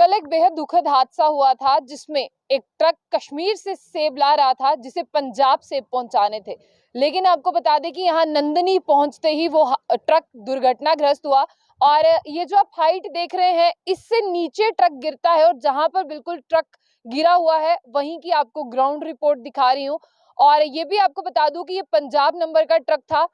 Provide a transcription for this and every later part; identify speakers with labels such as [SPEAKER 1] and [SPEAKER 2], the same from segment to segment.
[SPEAKER 1] कल एक बेहद दुखद हादसा हुआ था जिसमें एक ट्रक कश्मीर से सेब ला रहा था जिसे पंजाब से पहुंचाने थे। लेकिन आपको बता दें कि यहाँ नंदनी पहुंचते ही वो ट्रक दुर्घटनाग्रस्त हुआ। और ये जो आप हाइट देख रहे हैं इससे नीचे ट्रक गिरता है और जहां पर बिल्कुल ट्रक गिरा हुआ है वहीं की आपको ग्राउंड रिपोर्ट दिखा रही हूँ। और ये भी आपको बता दूं कि ये पंजाब नंबर का ट्रक था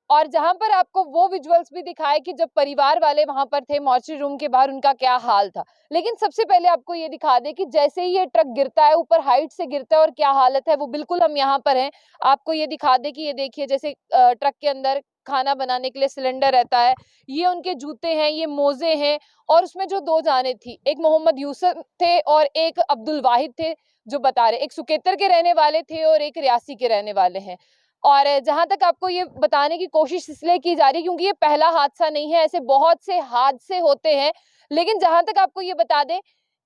[SPEAKER 1] और जहां पर आपको वो विजुअल्स भी दिखाए कि जब परिवार वाले वहां पर थे मॉर्चरी रूम के बाहर उनका क्या हाल था। लेकिन सबसे पहले आपको ये दिखा दे कि जैसे ही ये ट्रक गिरता है ऊपर हाइट से गिरता है और क्या हालत है वो बिल्कुल हम यहाँ पर हैं। आपको ये दिखा दे कि ये देखिए जैसे ट्रक के अंदर खाना बनाने के लिए सिलेंडर रहता है, ये उनके जूते हैं, ये मोजे हैं। और उसमें जो दो जाने थी, एक मोहम्मद यूसुफ थे और एक अब्दुल वाहिद थे जो बता रहे, एक सुकेतर के रहने वाले थे और एक रियासी के रहने वाले हैं। और जहां तक आपको ये बताने की कोशिश इसलिए की जा रही है क्योंकि ये पहला हादसा नहीं है, ऐसे बहुत से हादसे होते हैं। लेकिन जहां तक आपको ये बता दें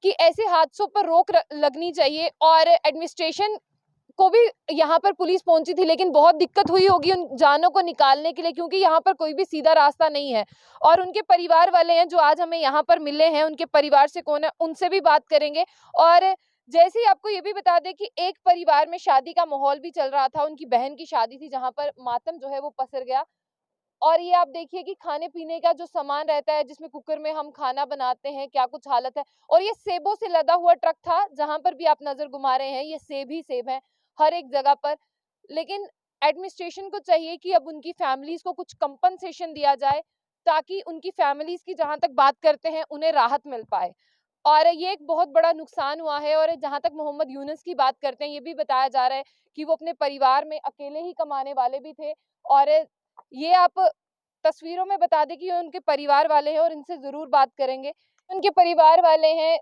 [SPEAKER 1] कि ऐसे हादसों पर रोक लगनी चाहिए और एडमिनिस्ट्रेशन को भी यहाँ पर पुलिस पहुंची थी, लेकिन बहुत दिक्कत हुई होगी उन जानों को निकालने के लिए क्योंकि यहाँ पर कोई भी सीधा रास्ता नहीं है। और उनके परिवार वाले हैं जो आज हमें यहाँ पर मिले हैं, उनके परिवार से कौन है उनसे भी बात करेंगे। और जैसे ही आपको ये भी बता दें कि एक परिवार में शादी का माहौल भी चल रहा था, उनकी बहन की शादी थी जहां पर मातम जो है वो पसर गया। और ये आप देखिए कि खाने पीने का जो सामान रहता है जिसमें कुकर में हम खाना बनाते हैं, क्या कुछ हालत है। और ये सेबों से लदा हुआ ट्रक था, जहां पर भी आप नजर घुमा रहे हैं ये सेब ही सेब है हर एक जगह पर। लेकिन एडमिनिस्ट्रेशन को चाहिए कि अब उनकी फैमिलीज को कुछ कंपनसेशन दिया जाए ताकि उनकी फैमिलीज की जहां तक बात करते हैं उन्हें राहत मिल पाए। और ये एक बहुत बड़ा नुकसान हुआ है। और जहां तक मोहम्मद यूनुस की बात करते हैं, ये भी बताया जा रहा है कि वो अपने परिवार में अकेले ही कमाने वाले भी थे। और ये आप तस्वीरों में बता दें कि ये उनके परिवार वाले हैं और इनसे जरूर बात करेंगे। उनके परिवार वाले हैं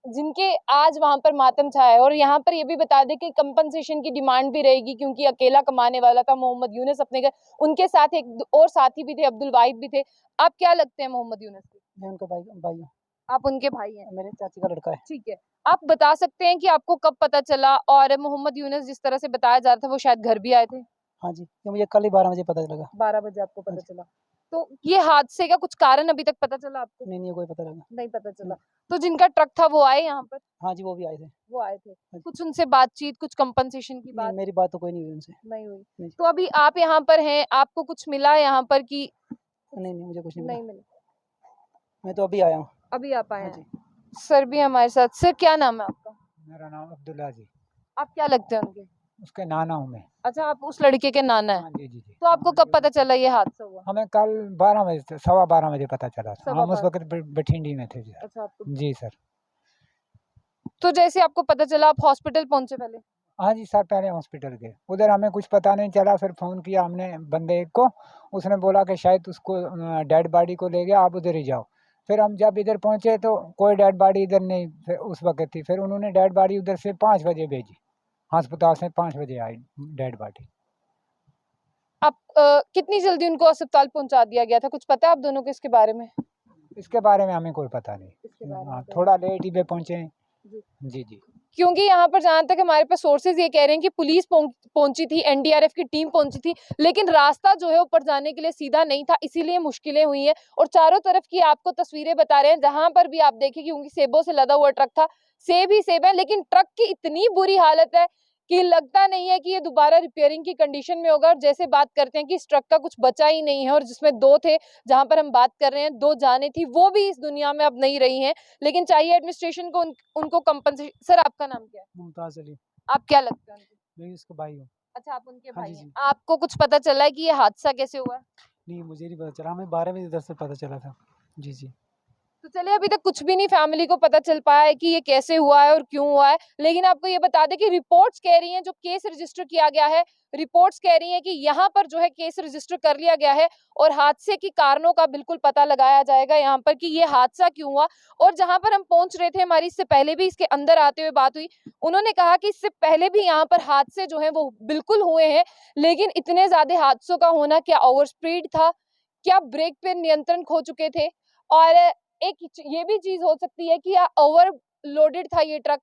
[SPEAKER 1] जिनके आज वहां पर मातम छाया है। और यहाँ पर ये भी बता दें कि कंपनसेशन की डिमांड भी रहेगी क्योंकि अकेला कमाने वाला था मोहम्मद यूनुस अपने घर, उनके साथ एक और साथी भी थे, अब्दुल वाहिद भी थे। आप क्या लगते हैं मोहम्मद यूनुस के?
[SPEAKER 2] मैं उनका भाई हूँ।
[SPEAKER 1] आप उनके भाई हैं?
[SPEAKER 2] मेरे चाची का लड़का है।
[SPEAKER 1] ठीक है। आप बता सकते हैं कि आपको कब पता चला? और मोहम्मद यूनुस जिस तरह से बताया जा रहा था वो शायद घर भी आए थे।
[SPEAKER 2] हाँ जी, ये मुझे कल ही 12 बजे पता लगा।
[SPEAKER 1] 12 बजे आपको
[SPEAKER 2] हाँ
[SPEAKER 1] पता
[SPEAKER 2] जी।
[SPEAKER 1] चला। तो ये हादसे का कुछ कारण अभी तक पता चला आपको?
[SPEAKER 2] नहीं कोई पता लगा।
[SPEAKER 1] नहीं पता चला। तो जिनका ट्रक था वो आए यहाँ पर?
[SPEAKER 2] हाँ जी, वो भी आए थे।
[SPEAKER 1] वो आए थे।
[SPEAKER 2] हाँ जी।
[SPEAKER 1] कुछ उनसे बातचीत, कुछ कंपनसेशन की
[SPEAKER 2] नहीं,
[SPEAKER 1] बात
[SPEAKER 2] मेरी बात तो कोई नहीं हुई उनसे।
[SPEAKER 1] नहीं हुई?
[SPEAKER 2] नहीं
[SPEAKER 1] तो अभी आप यहाँ पर हैं, आपको कुछ मिला यहाँ पर कि
[SPEAKER 2] नहीं, मुझे कुछ नहीं मिला।
[SPEAKER 1] नहीं मिला?
[SPEAKER 2] मैं तो अभी आया हूँ।
[SPEAKER 1] अभी आप आए
[SPEAKER 2] हाँ
[SPEAKER 1] हैं।
[SPEAKER 2] जी।
[SPEAKER 1] सर भी हमारे साथ। सर क्या नाम है आपका?
[SPEAKER 3] मेरा नाम अब्दुल्ला जी।
[SPEAKER 1] आप क्या लगते हैं उनके?
[SPEAKER 3] उसके नाना हूँ मैं।
[SPEAKER 1] अच्छा, आप उस लड़के के नाना
[SPEAKER 3] हाँ
[SPEAKER 1] है।
[SPEAKER 3] जी जी जी।
[SPEAKER 1] तो आपको कब पता चला ये हादसा हुआ?
[SPEAKER 3] हमें कल 12 बजे से 12:15 बजे पता चला था। हम उस
[SPEAKER 1] 12:15।
[SPEAKER 3] वक्त बठिंडी में थे जी।
[SPEAKER 1] अच्छा, आपको
[SPEAKER 3] जी सर।
[SPEAKER 1] तो जैसे आपको पता चला आप हॉस्पिटल पहुंचे पहले?
[SPEAKER 3] हाँ जी सर, पहले हॉस्पिटल गए, उधर हमें कुछ पता नहीं चला। फिर फ़ोन किया हमने बंदे को, उसने बोला कि शायद उसको डेड बॉडी को ले गया, आप उधर ही जाओ। फिर हम जब इधर पहुँचे तो कोई डेड बॉडी इधर नहीं फिर उस वक्त थी। फिर उन्होंने डेड बॉडी उधर से 5 बजे भेजी, अस्पताल से 5 बजे आई डेड बॉडी।
[SPEAKER 1] आप कितनी जल्दी उनको अस्पताल पहुंचा दिया गया था? कुछ पता है आप दोनों को इसके बारे में?
[SPEAKER 3] इसके बारे में हमें कोई पता
[SPEAKER 1] इसके
[SPEAKER 3] नहीं।
[SPEAKER 1] बारे में
[SPEAKER 3] हाँ,
[SPEAKER 1] कोई
[SPEAKER 3] थोड़ा लेट ही पे पहुँचे हैं।
[SPEAKER 1] जी।
[SPEAKER 3] जी जी।
[SPEAKER 1] क्योंकि यहाँ पर जहां तक हमारे पास सोर्सेज ये कह रहे हैं कि पुलिस पहुंची थी, एनडीआरएफ की टीम पहुंची थी, लेकिन रास्ता जो है ऊपर जाने के लिए सीधा नहीं था, इसीलिए मुश्किलें हुई हैं। और चारों तरफ की आपको तस्वीरें बता रहे हैं, जहां पर भी आप देखिए क्योंकि सेबों से लदा हुआ ट्रक था, सेब ही सेब है। लेकिन ट्रक की इतनी बुरी हालत है कि लगता नहीं है कि ये दोबारा रिपेयरिंग की कंडीशन में होगा। और जैसे बात करते हैं कि इस ट्रक का कुछ बचा ही नहीं है, और जिसमें दो थे, जहां पर हम बात कर रहे हैं दो जाने थी, वो भी इस दुनिया में अब नहीं रही हैं। लेकिन चाहिए एडमिनिस्ट्रेशन को उनको कंपनसेशन। सर आपका नाम क्या है?
[SPEAKER 2] मुमताज अली।
[SPEAKER 1] आप क्या लगते हैं उनके?
[SPEAKER 2] मैं उसका भाई हूँ।
[SPEAKER 1] अच्छा, आप उनके
[SPEAKER 2] हाँ
[SPEAKER 1] भाई
[SPEAKER 2] जी
[SPEAKER 1] हैं।
[SPEAKER 2] जी।
[SPEAKER 1] आपको कुछ पता चला है कि ये हादसा कैसे हुआ?
[SPEAKER 2] नहीं, मुझे नहीं पता चला, हमें 12 बजे 10 से पता चला था। जी जी।
[SPEAKER 1] तो चलिए, अभी तक कुछ भी नहीं फैमिली को पता चल पाया है कि ये कैसे हुआ है और क्यों हुआ है। लेकिन आपको ये बता दें कि रिपोर्ट्स कह रही हैं, जो केस रजिस्टर किया गया है, रिपोर्ट्स कह रही हैं कि यहाँ पर जो है केस रजिस्टर कर लिया गया है और हादसे के कारणों का बिल्कुल पता लगाया जाएगा यहाँ पर कि ये हादसा क्यों हुआ। और जहां पर हम पहुंच रहे थे, हमारी इससे पहले भी इसके अंदर आते हुए बात हुई, उन्होंने कहा कि इससे पहले भी यहाँ पर हादसे जो है वो बिल्कुल हुए हैं। लेकिन इतने ज्यादा हादसों का होना, क्या ओवर स्पीड था, क्या ब्रेक पे नियंत्रण खो चुके थे, और एक ये भी चीज हो सकती है कि ओवर लोडेड था ये ट्रक,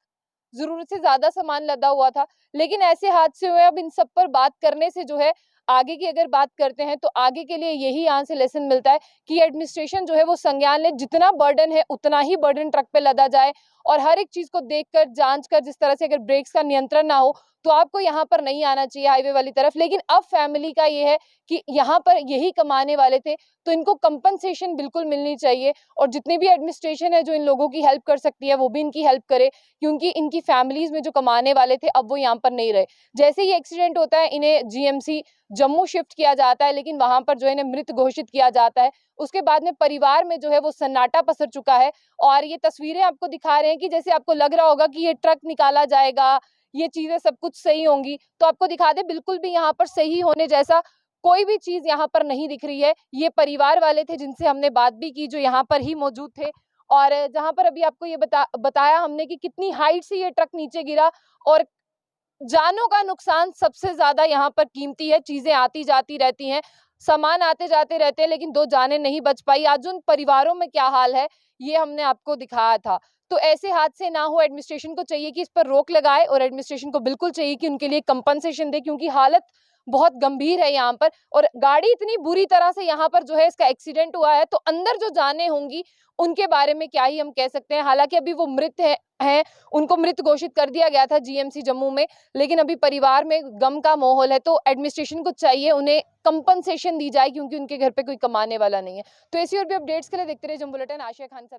[SPEAKER 1] जरूरत से ज्यादा सामान लदा हुआ था। लेकिन ऐसे हादसे हुए। अब इन सब पर बात करने से जो है आगे की अगर बात करते हैं तो आगे के लिए यही यहाँ से लेसन मिलता है कि एडमिनिस्ट्रेशन जो है वो संज्ञान ले, जितना बर्डन है उतना ही बर्डन ट्रक पे लदा जाए और हर एक चीज को देखकर जांच कर, जिस तरह से अगर ब्रेक्स का नियंत्रण ना हो तो आपको यहाँ पर नहीं आना चाहिए हाईवे वाली तरफ। लेकिन अब फैमिली का ये है कि यहाँ पर यही कमाने वाले थे तो इनको कंपनसेशन बिल्कुल मिलनी चाहिए और जितनी भी एडमिनिस्ट्रेशन है जो इन लोगों की हेल्प कर सकती है वो भी इनकी हेल्प करे, क्योंकि इनकी फैमिलीज में जो कमाने वाले थे अब वो यहाँ पर नहीं रहे। जैसे ही एक्सीडेंट होता है इन्हें जीएमसी जम्मू शिफ्ट किया जाता है, लेकिन वहां पर जो है इन्हें मृत घोषित किया जाता है। उसके बाद में परिवार में जो है वो सन्नाटा पसर चुका है और ये तस्वीरें आपको दिखा रहे हैं कि जैसे आपको लग रहा होगा कि ये ट्रक निकाला जाएगा, ये चीजें सब कुछ सही होंगी, तो आपको दिखा दे बिल्कुल भी यहाँ पर सही होने जैसा कोई भी चीज यहाँ पर नहीं दिख रही है। ये परिवार वाले थे जिनसे हमने बात भी की, जो यहाँ पर ही मौजूद थे और जहाँ पर अभी आपको ये बताया हमने कि कितनी हाइट से ये ट्रक नीचे गिरा और जानों का नुकसान सबसे ज्यादा यहाँ पर कीमती है। चीजें आती जाती रहती हैं, सामान आते जाते रहते हैं, लेकिन 2 जानें नहीं बच पाई। आज उन परिवारों में क्या हाल है ये हमने आपको दिखाया था। तो ऐसे हादसे ना हो, एडमिनिस्ट्रेशन को चाहिए कि इस पर रोक लगाए और एडमिनिस्ट्रेशन को बिल्कुल चाहिए कि उनके लिए कंपनसेशन दे, क्योंकि हालत बहुत गंभीर है यहाँ पर और गाड़ी इतनी बुरी तरह से यहाँ पर जो है इसका एक्सीडेंट हुआ है, तो अंदर जो जानें होंगी उनके बारे में क्या ही हम कह सकते हैं। हालांकि अभी वो मृत हैं, उनको मृत घोषित कर दिया गया था जीएमसी जम्मू में, लेकिन अभी परिवार में गम का माहौल है, तो एडमिनिस्ट्रेशन को चाहिए उन्हें कंपनसेशन दी जाए क्योंकि उनके घर पे कोई कमाने वाला नहीं है। तो ऐसी और भी अपडेट्स के लिए देखते रहिए जम्मू बुलेटिन। आशिया खान से।